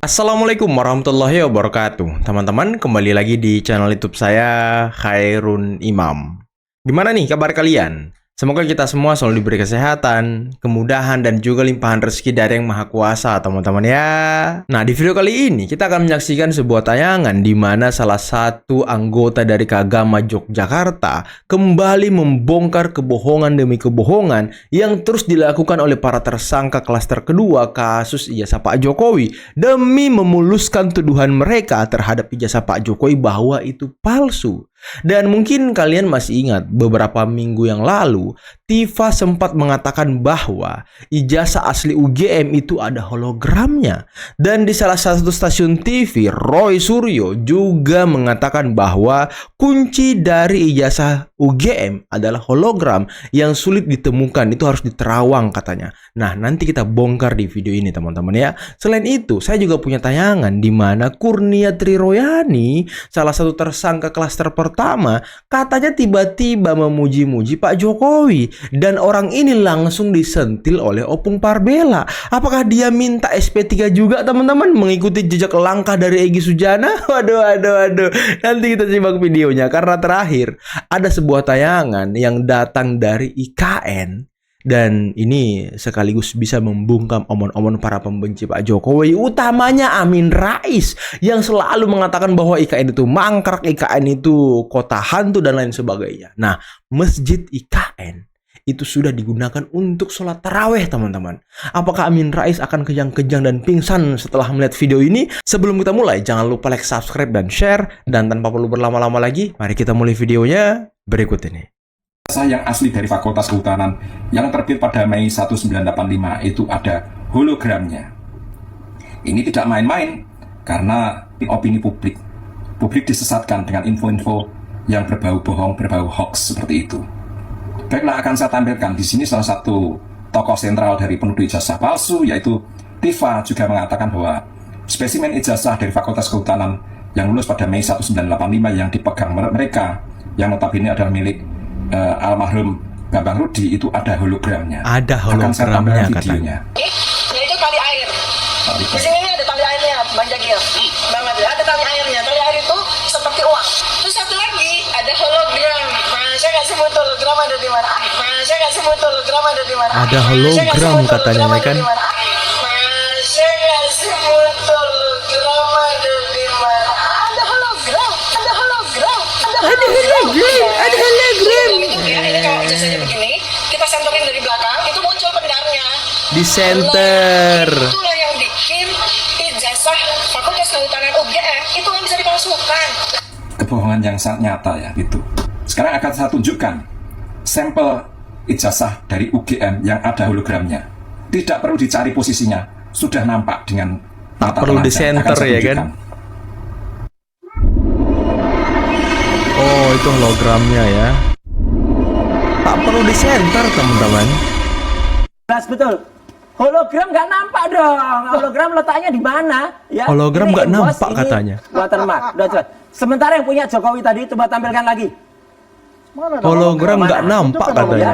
Assalamualaikum warahmatullahi wabarakatuh. Teman-teman, kembali lagi di channel YouTube saya, Khairun Imam. Gimana nih kabar kalian? Semoga kita semua selalu diberi kesehatan, kemudahan, dan juga limpahan rezeki dari Yang Maha Kuasa, teman-teman ya. Nah, di video kali ini kita akan menyaksikan sebuah tayangan di mana salah satu anggota dari Kagama Yogyakarta kembali membongkar kebohongan demi kebohongan yang terus dilakukan oleh para tersangka klaster kedua kasus ijazah Pak Jokowi demi memuluskan tuduhan mereka terhadap ijazah Pak Jokowi bahwa itu palsu. Dan mungkin kalian masih ingat beberapa minggu yang lalu Tifa sempat mengatakan bahwa ijazah asli UGM itu ada hologramnya. Dan di salah satu stasiun TV, Roy Suryo juga mengatakan bahwa kunci dari ijazah UGM adalah hologram yang sulit ditemukan, itu harus diterawang katanya. Nah, nanti kita bongkar di video ini teman-teman ya. Selain itu, saya juga punya tayangan di mana Kurnia Triroyani, salah satu tersangka klaster pertama, katanya tiba-tiba memuji-muji Pak Jokowi. Dan orang ini langsung disentil oleh Opung Parbela. Apakah dia minta SP3 juga teman-teman, mengikuti jejak langkah dari Egy Sujana? Waduh. Nanti kita simak videonya. Karena terakhir ada sebuah tayangan yang datang dari IKN. Dan ini sekaligus bisa membungkam omon-omon para pembenci Pak Jokowi, utamanya Amin Rais yang selalu mengatakan bahwa IKN itu mangkrak, IKN itu kota hantu dan lain sebagainya. Nah, masjid IKN itu sudah digunakan untuk sholat taraweh teman-teman. Apakah Amin Rais akan kejang-kejang dan pingsan setelah melihat video ini? Sebelum kita mulai, jangan lupa like, subscribe, dan share. Dan tanpa perlu berlama-lama lagi, mari kita mulai videonya berikut ini. Yang asli dari Fakultas Kehutanan yang terbit pada Mei 1985 itu ada hologramnya. Ini tidak main-main karena opini publik. Publik disesatkan dengan info-info yang berbau bohong, berbau hoax seperti itu. Baiklah, akan saya tampilkan di sini salah satu tokoh sentral dari penuduh ijazah palsu, yaitu Tifa, juga mengatakan bahwa spesimen ijazah dari Fakultas Kehutanan yang lulus pada Mei 1985 yang dipegang mereka, yang notabene adalah milik almarhum Bambang Rudi, itu ada hologramnya. Ada hologramnya katanya. Itu tali air. Di sini ada tali airnya, Bang Jagil. Ada tali airnya. Tali air itu seperti uang. Terus satu lagi ada hologram. Saya nggak sebut hologram ada di mana. Saya nggak sebut hologram ada di mana. Ada hologram katanya kan. Saya nggak sebut hologram ada di mana. Ada hologram. Ada hologram. Ada hologram. Ini kalau jasanya begini, kita senterin dari belakang, itu muncul pendarnya. Di center. Itulah yang bikin ijazah Fakultas Kehutanan UGM itu nggak bisa dipalsukan. Kebohongan yang sangat nyata ya itu. Sekarang akan saya tunjukkan sampel ijazah dari UGM yang ada hologramnya. Tidak perlu dicari posisinya, sudah nampak dengan mata perlu di center ya kan. Oh, itu hologramnya ya. Tak perlu di center teman-teman. Jelas betul. Hologram nggak nampak dong. Hologram letaknya di mana? Ya. Hologram nggak nampak ini katanya. Watermark. Udah jelas. Sementara yang punya Jokowi tadi coba tampilkan lagi. Hologram nggak nampak katanya.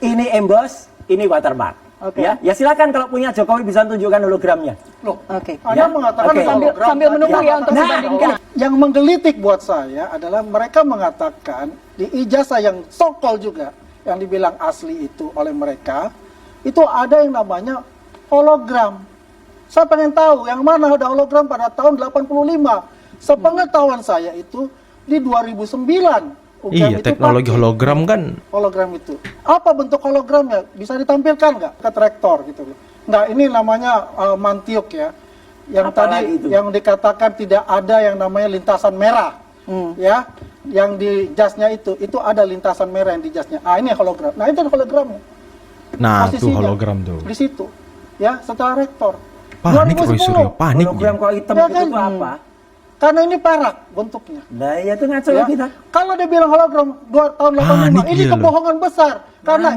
Ini emboss, ini watermark. Ya silakan kalau punya Jokowi bisa tunjukkan hologramnya. Loh, Oke. Anda mengatakan sambil menunggu ya untuk Nah, membandingkan. Yang menggelitik buat saya adalah mereka mengatakan di ijazah yang sokol juga yang dibilang asli itu oleh mereka itu ada yang namanya hologram. Saya pengen tahu yang mana ada hologram pada tahun 85. Sepengetahuan saya itu di 2009. Iya, teknologi hologram kan. Hologram itu. Apa bentuk hologramnya? Bisa ditampilkan nggak ke rektor gitu? Nggak, ini namanya mantiuk ya. Yang Apalagi tadi itu? yang dikatakan tidak ada yang namanya lintasan merah. Ya, yang di jasnya itu ada lintasan merah yang di jasnya. Ah, ini hologram. Nah, itu hologramnya. Nah, tuh Posisinya hologram tuh. di situ. Ya, setelah rektor. Panik Roy 2010. Suryo, panik Hologram dia. kok hitam Ya itu kan? tuh apa? Karena ini perak bentuknya. Nah, ya itu ngaco Ya. kita. Kalau dia bilang hologram tahun 85, Panik ini dia loh. kebohongan besar. Karena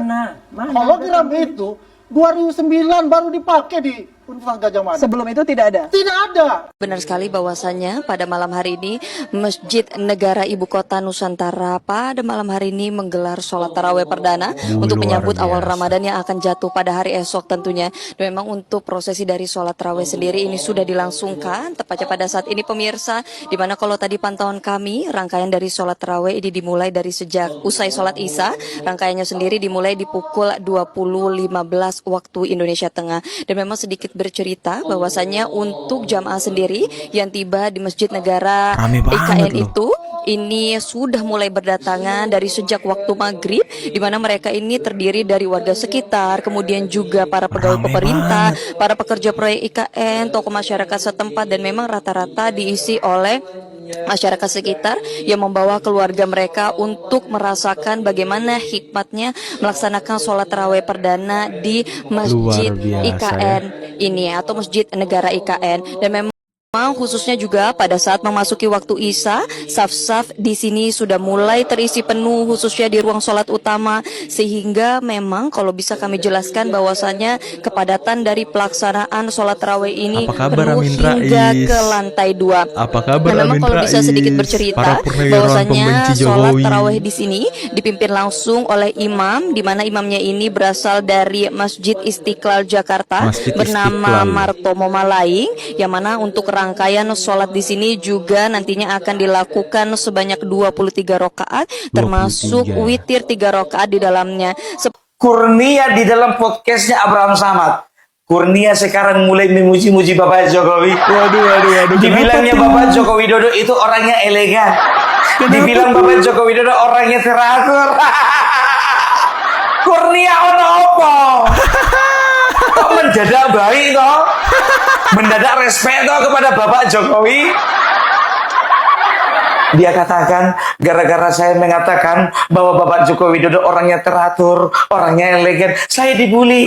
Mana? hologram itu 2009 baru dipakai di Universitas Gajah Mada. Sebelum itu tidak ada. Tidak ada. Benar sekali bahwasannya pada malam hari ini Masjid Negara Ibu Kota Nusantara pada malam hari ini menggelar sholat tarawih perdana untuk luar menyambut awal biasa. Ramadan yang akan jatuh pada hari esok tentunya. Dan memang untuk prosesi dari sholat tarawih sendiri ini sudah dilangsungkan tepatnya pada saat ini pemirsa, di mana kalau tadi pantauan kami rangkaian dari sholat tarawih ini dimulai dari sejak usai sholat isya, rangkaiannya sendiri dimulai di pukul 20.15 waktu Indonesia Tengah. Dan memang sedikit bercerita bahwasannya untuk jamaah sendiri yang tiba di Masjid Negara Rame banget IKN loh. itu ini sudah mulai berdatangan dari sejak waktu maghrib, di mana mereka ini terdiri dari warga sekitar, kemudian juga para pegawai Rame pemerintah, para pekerja proyek IKN, tokoh masyarakat setempat, dan memang rata-rata diisi oleh masyarakat sekitar yang membawa keluarga mereka untuk merasakan bagaimana hikmatnya melaksanakan sholat tarawih perdana di Masjid Luar biasa, IKN ini atau Masjid Negara IKN. Dan memang khususnya juga pada saat memasuki waktu Isya, saf-saf di sini sudah mulai terisi penuh khususnya di ruang sholat utama, sehingga memang kalau bisa kami jelaskan bahwasanya kepadatan dari pelaksanaan sholat tarawih ini Apa kabar, penuh Amin hingga Rais? ke lantai 2. Apa kabar, Nah, memang Amin kalau bisa Rais? sedikit Para bercerita purnawirawan bahwasanya pembenci sholat Jokowi. tarawih di sini dipimpin langsung oleh imam, di mana imamnya ini berasal dari Masjid Istiqlal Jakarta Masjid bernama Istiqlal. Martomo Malaing, yang mana untuk rangkaian sholat di sini juga nantinya akan dilakukan sebanyak 23 rakaat, termasuk 23. witir 3 rakaat di dalamnya. Kurnia di dalam podcastnya Abraham Samad. Kurnia sekarang mulai memuji-muji Bapak Jokowi. Waduh. Dibilangnya kenapa tuh? Bapak Joko Widodo itu orangnya elegan. Dibilang Bapak Joko Widodo orangnya teratur. Kurnia ono opo? Kok mendadak baik toh? Mendadak respect toh kepada Bapak Jokowi? Dia katakan, gara-gara saya mengatakan bahwa Bapak Joko Widodo orangnya teratur, orangnya elegan, saya dibully.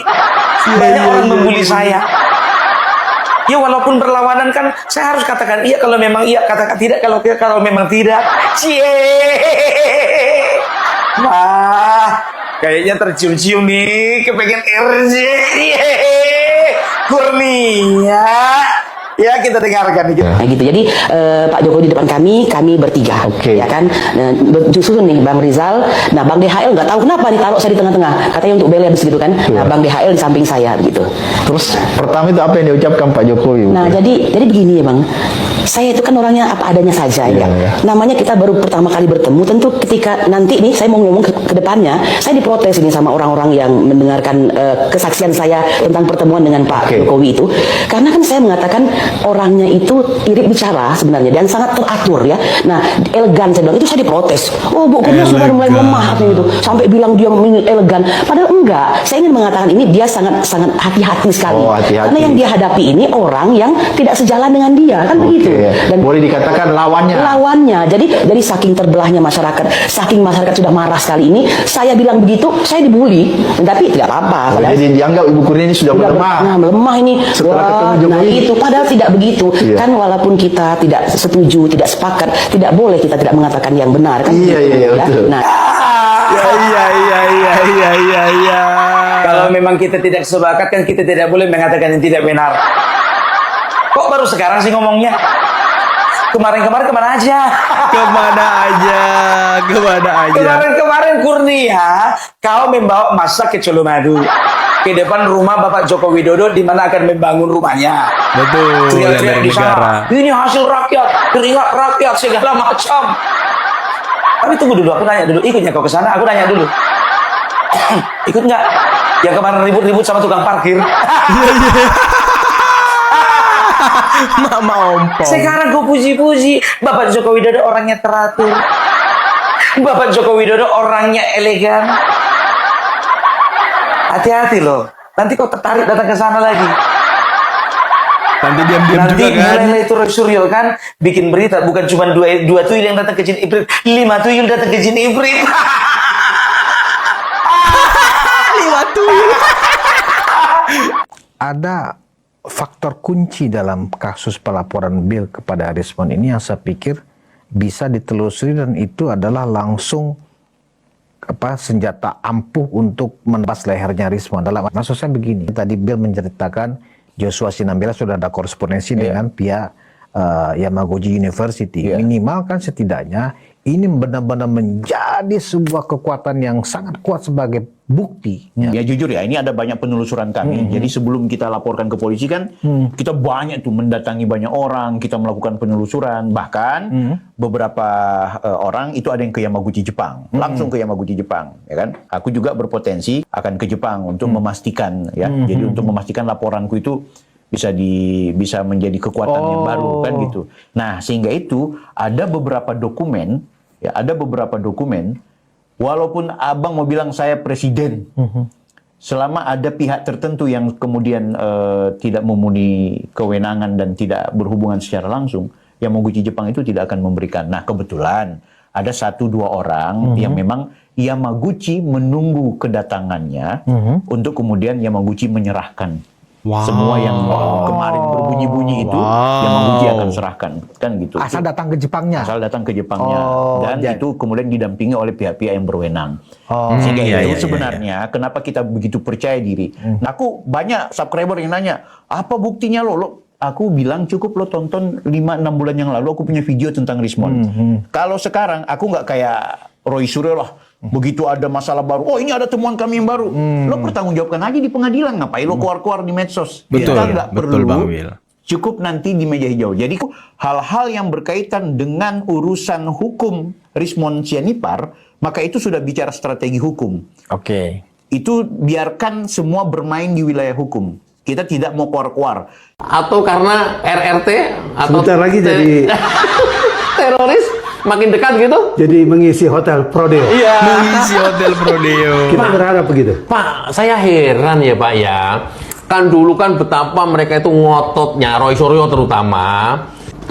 Banyak orang membuli saya. Ya walaupun berlawanan kan, saya harus katakan iya kalau memang iya, katakan tidak kalau memang tidak. Cie. Wah, kayaknya tercium-cium nih, kepengen RJ. Kurnia. Ya kita dengarkan gitu. Nah gitu. Jadi Pak Jokowi di depan kami bertiga, ya kan. Nah, justru nih Bang Rizal, nah Bang DHL nggak tahu kenapa ditaruh saya di tengah-tengah. Katanya untuk beli habis gitu kan. Nah Bang DHL di samping saya gitu. Terus pertama itu apa yang diucapkan Pak Jokowi? Nah jadi begini ya Bang. Saya itu kan orangnya apa adanya saja ya. Namanya kita baru pertama kali bertemu, tentu ketika nanti nih saya mau ngomong ke depannya, saya diprotes ini sama orang-orang yang mendengarkan kesaksian saya tentang pertemuan dengan Pak Jokowi itu. Karena kan saya mengatakan orangnya itu irit bicara sebenarnya dan sangat teratur ya. Nah, elegan saya bilang itu saya diprotes. Oh, Bu Kurnia sudah mulai lemah gitu. Sampai bilang dia elegan. Padahal enggak. Saya ingin mengatakan ini dia sangat hati-hati sekali. Oh, hati-hati. Karena yang dia hadapi ini orang yang tidak sejalan dengan dia, kan begitu. Dan boleh dikatakan lawannya. Jadi saking terbelahnya masyarakat, saking masyarakat sudah marah sekali ini, saya bilang begitu, saya dibully. Tapi tidak apa-apa. Jadi dianggap Ibu Kurnia ini sudah melemah. Nah, melemah ini. Setelah ketemu Jokowi. Nah itu padahal tidak begitu. Iya. Kan walaupun kita tidak setuju, tidak sepakat, tidak boleh kita tidak mengatakan yang benar kan. Iya, begitu, iya, ya. betul. Nah, Iya. Kalau memang kita tidak sepakat kan kita tidak boleh mengatakan yang tidak benar. Kok baru sekarang sih ngomongnya? Kemarin-kemarin kemana aja? Kemarin Kurnia, kau membawa masa ke Colomadu ke depan rumah Bapak Joko Widodo di mana akan membangun rumahnya. Betul, Teriak-teriak dari di sana, negara. ini hasil rakyat, keringat rakyat segala macam. Tapi tunggu dulu, aku nanya dulu, ikutnya kau ke sana? Aku nanya dulu. Ikut nggak? Yang kemarin ribut-ribut sama tukang parkir. Mama ompong. Sekarang kau puji-puji Bapak Joko Widodo orangnya teratur, Bapak Joko Widodo orangnya elegan. Hati-hati loh, nanti kau tertarik datang ke sana lagi. Nanti diam-diam Nanti juga kan. mulai itu Suryo kan bikin berita, bukan cuma dua tuyul yang datang ke Jin Ibrit, 5 tuyul datang ke Jin Ibrit. 5 tuyul. Ada faktor kunci dalam kasus pelaporan Bill kepada Rismon ini yang saya pikir bisa ditelusuri, dan itu adalah langsung senjata ampuh untuk menebas lehernya Rismon. Maksud saya begini, tadi Bill menceritakan Joshua Sinambela sudah ada korespondensi dengan pihak Yamaguchi University. Minimal kan setidaknya ini benar-benar menjadi sebuah kekuatan yang sangat kuat sebagai bukti. Ya jujur ya, ini ada banyak penelusuran kami. Jadi sebelum kita laporkan ke polisi kan, kita banyak tuh mendatangi banyak orang, kita melakukan penelusuran. Bahkan beberapa orang itu ada yang ke Yamaguchi Jepang, langsung ke Yamaguchi Jepang, ya kan? Aku juga berpotensi akan ke Jepang untuk memastikan, ya. Jadi untuk memastikan laporanku itu bisa menjadi kekuatan yang baru kan gitu. Nah sehingga itu ada beberapa dokumen, ya ada beberapa dokumen. Walaupun abang mau bilang saya presiden, selama ada pihak tertentu yang kemudian tidak memenuhi kewenangan dan tidak berhubungan secara langsung, Yamaguchi Jepang itu tidak akan memberikan. Nah kebetulan ada 1-2 orang yang memang Yamaguchi menunggu kedatangannya untuk kemudian Yamaguchi menyerahkan. Semua yang kemarin berbunyi-bunyi itu Yamaguchi akan serahkan, kan gitu. Asal datang ke Jepangnya. Asal datang ke Jepangnya, dan itu kemudian didampingi oleh pihak-pihak yang berwenang. Sehingga itu sebenarnya kenapa kita begitu percaya diri. Nah, aku banyak subscriber yang nanya, apa buktinya lo? Aku bilang cukup lo tonton 5-6 bulan yang lalu aku punya video tentang Rismond. Kalau sekarang aku nggak kayak Roy Suryo lah. Begitu ada masalah baru, oh ini ada temuan kami yang baru. Lo pertanggungjawabkan aja di pengadilan, ngapain lo keluar-keluar di medsos? Betul, Kita nggak betul, perlu, Bang Wil. cukup nanti di meja hijau. Jadi hal-hal yang berkaitan dengan urusan hukum Rismond Sianipar, maka itu sudah bicara strategi hukum. Oke. Itu biarkan semua bermain di wilayah hukum. Kita tidak mau keluar-keluar. Atau karena RRT atau sebentar lagi jadi teroris makin dekat gitu. Jadi mengisi hotel Prodeo. Iya. Mengisi hotel Prodeo. Kita berharap begitu. Pak, saya heran ya Pak ya. Kan dulu kan betapa mereka itu ngototnya, Roy Suryo terutama.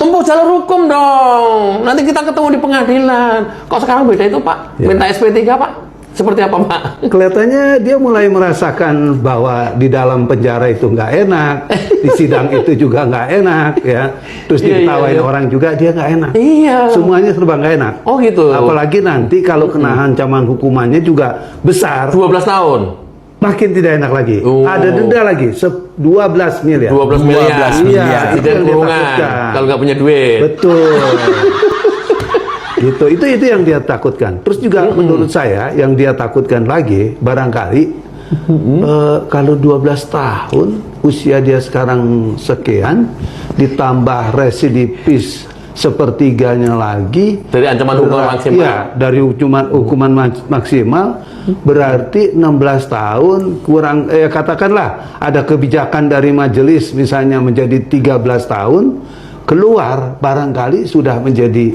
Tempuh jalur hukum dong. Nanti kita ketemu di pengadilan. Kok sekarang beda itu Pak? Minta SP3 Pak? Seperti apa Pak? Kelihatannya dia mulai merasakan bahwa di dalam penjara itu nggak enak, di sidang itu juga nggak enak, ya. Terus diketawain orang juga dia nggak enak. Iya. Semuanya serba nggak enak. Oh gitu. Apalagi nanti kalau kena ancaman hukumannya juga besar. 12 tahun. Makin tidak enak lagi. Ada denda lagi 12 miliar. 12 miliar. Iya, itu Tidak yang kurungan. ditakutkan. Kalau nggak punya duit. Betul. Gitu, itu yang dia takutkan. Terus juga menurut saya yang dia takutkan lagi barangkali kalau 12 tahun usia dia sekarang sekian ditambah residivis sepertiganya lagi dari ancaman hukuman maksimal. Iya, dari hukuman maksimal berarti 16 tahun kurang katakanlah ada kebijakan dari majelis misalnya menjadi 13 tahun keluar barangkali sudah menjadi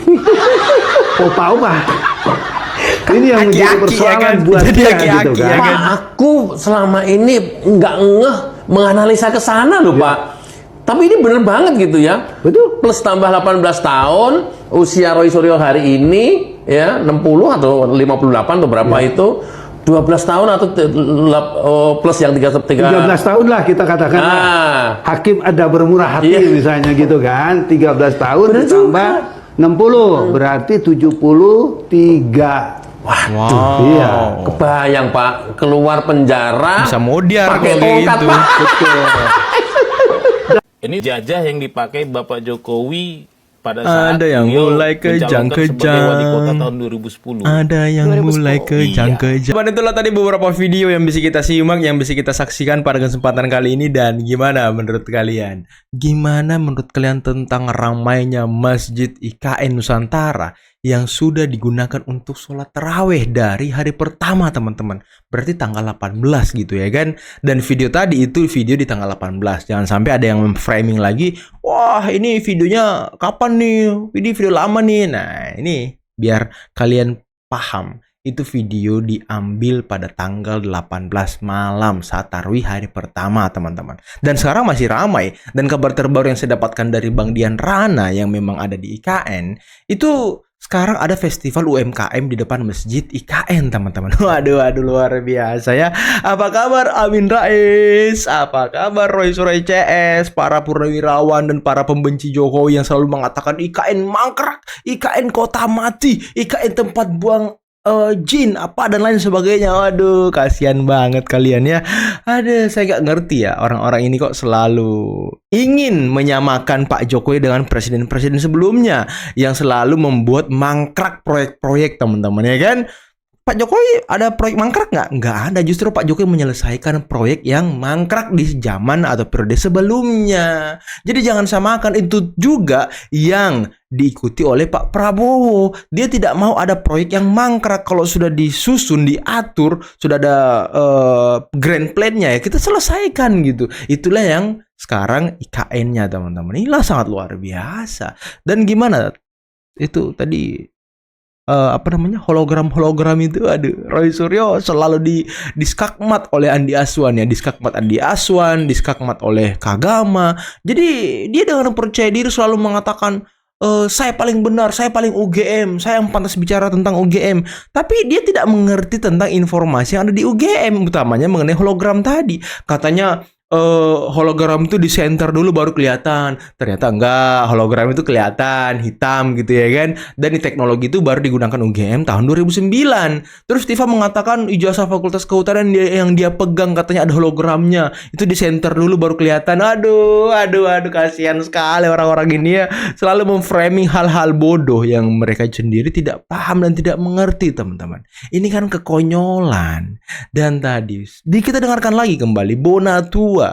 opa-opa. Ini yang menjadi persoalan buat dia gitu kan. Pak, aku selama ini nggak ngeh menganalisa ke sana loh Pak. Tapi ini bener banget gitu ya. Betul. Plus tambah 18 tahun usia Roy Suryo hari ini ya 60 atau 58 atau berapa itu 12 tahun atau plus yang 13 tahun lah kita katakan. Hakim ada bermurah hati misalnya gitu kan. 13 tahun ditambah 60 berarti 73. Waduh, iya. Kebayang Pak, keluar penjara bisa modiar pakai kalau tongkat gitu. Pak. Betul. Ini jajah yang dipakai Bapak Jokowi pada saat Ada yang beliau mulai mencalonkan sebagai wali kota tahun 2010. Ada yang mulai kejang-kejang. Iya. Itulah tadi beberapa video yang bisa kita simak, yang bisa kita saksikan pada kesempatan kali ini. Dan gimana menurut kalian? Gimana menurut kalian tentang ramainya Masjid IKN Nusantara yang sudah digunakan untuk sholat taraweh dari hari pertama, teman-teman? Berarti tanggal 18 gitu ya kan? Dan video tadi itu video di tanggal 18. Jangan sampai ada yang framing lagi, wah ini videonya kapan nih? Ini video lama nih. Nah ini biar kalian paham. Itu video diambil pada tanggal 18 malam saat tarawih hari pertama, teman-teman. Dan sekarang masih ramai. Dan kabar terbaru yang saya dapatkan dari Bang Dian Rana yang memang ada di IKN, itu sekarang ada festival UMKM di depan Masjid IKN, teman-teman. Waduh, luar biasa ya. Apa kabar Amin Rais? Apa kabar Roy Suryo CS? Para purnawirawan dan para pembenci Jokowi yang selalu mengatakan IKN mangkrak, IKN kota mati, IKN tempat buang jin apa dan lain sebagainya. Aduh, kasihan banget kalian ya. Aduh, saya nggak ngerti ya, orang-orang ini kok selalu ingin menyamakan Pak Jokowi dengan presiden-presiden sebelumnya yang selalu membuat mangkrak proyek-proyek, teman-teman, ya kan? Pak Jokowi ada proyek mangkrak nggak? Nggak ada. Justru Pak Jokowi menyelesaikan proyek yang mangkrak di zaman atau periode sebelumnya. Jadi jangan samakan. Itu juga yang diikuti oleh Pak Prabowo. Dia tidak mau ada proyek yang mangkrak. Kalau sudah disusun, diatur, sudah ada grand plan-nya, ya kita selesaikan gitu. Itulah yang sekarang IKN-nya, teman-teman. Inilah sangat luar biasa. Dan gimana? Itu tadi hologram itu, aduh, Roy Suryo selalu diskakmat oleh Andi Aswan ya, diskakmat Andi Aswan, diskakmat oleh Kagama. Jadi dia dengan percaya diri selalu mengatakan saya paling benar, saya paling UGM, saya yang pantas bicara tentang UGM. Tapi dia tidak mengerti tentang informasi yang ada di UGM, utamanya mengenai hologram tadi. Katanya hologram itu di center dulu baru kelihatan. Ternyata enggak, hologram itu kelihatan hitam gitu ya kan. Dan di teknologi itu baru digunakan UGM tahun 2009. Terus Tifa mengatakan ijazah Fakultas Kehutanan yang dia pegang katanya ada hologramnya. Itu di center dulu baru kelihatan. Aduh, kasihan sekali orang-orang ini ya. Selalu memframing hal-hal bodoh yang mereka sendiri tidak paham dan tidak mengerti, teman-teman. Ini kan kekonyolan. Dan tadi kita dengarkan lagi kembali Bonatua.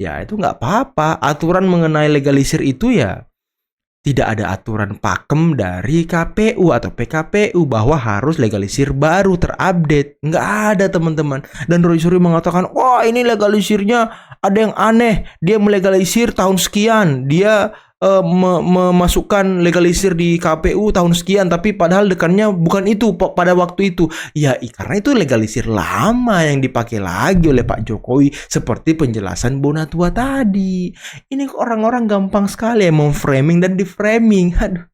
Ya itu nggak apa-apa. Aturan mengenai legalisir itu ya tidak ada aturan pakem dari KPU atau PKPU bahwa harus legalisir baru terupdate. Nggak ada, teman-teman. Dan Roy Suryo mengatakan, wah ini legalisirnya ada yang aneh. Dia melegalisir tahun sekian. Dia memasukkan legalisir di KPU tahun sekian, tapi padahal dekannya bukan itu pada waktu itu. Ya, karena itu legalisir lama yang dipakai lagi oleh Pak Jokowi, seperti penjelasan Bonatua tadi. Ini orang-orang gampang sekali ya memframing dan diframing. Aduh.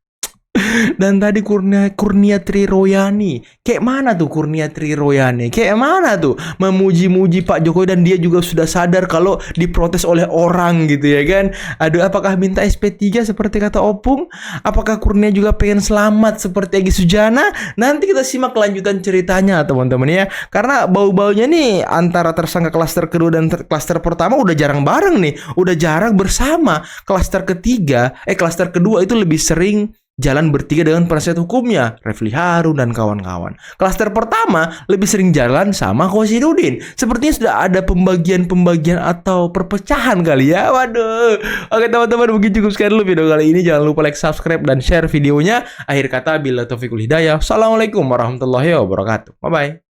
Dan tadi Kurnia Triroyani, kayak mana tuh Kurnia Triroyani? Kayak mana tuh memuji-muji Pak Jokowi dan dia juga sudah sadar kalau diprotes oleh orang gitu ya kan? Aduh, apakah minta SP3 seperti kata Opung? Apakah Kurnia juga pengen selamat seperti Egy Sujana? Nanti kita simak kelanjutan ceritanya, teman-teman ya. Karena bau-baunya nih antara tersangka klaster kedua dan klaster pertama udah jarang bareng nih, udah jarang bersama. Klaster kedua itu lebih sering jalan bertiga dengan penasihat hukumnya, Refli Harun dan kawan-kawan. Klaster pertama lebih sering jalan sama Kosidudin. Sepertinya sudah ada pembagian atau perpecahan kali ya. Waduh. Oke teman-teman, begitu cukup sekian dulu video kali ini. Jangan lupa like, subscribe, dan share videonya. Akhir kata, bila taufiqul hidayah. Assalamualaikum warahmatullahi wabarakatuh. Bye-bye.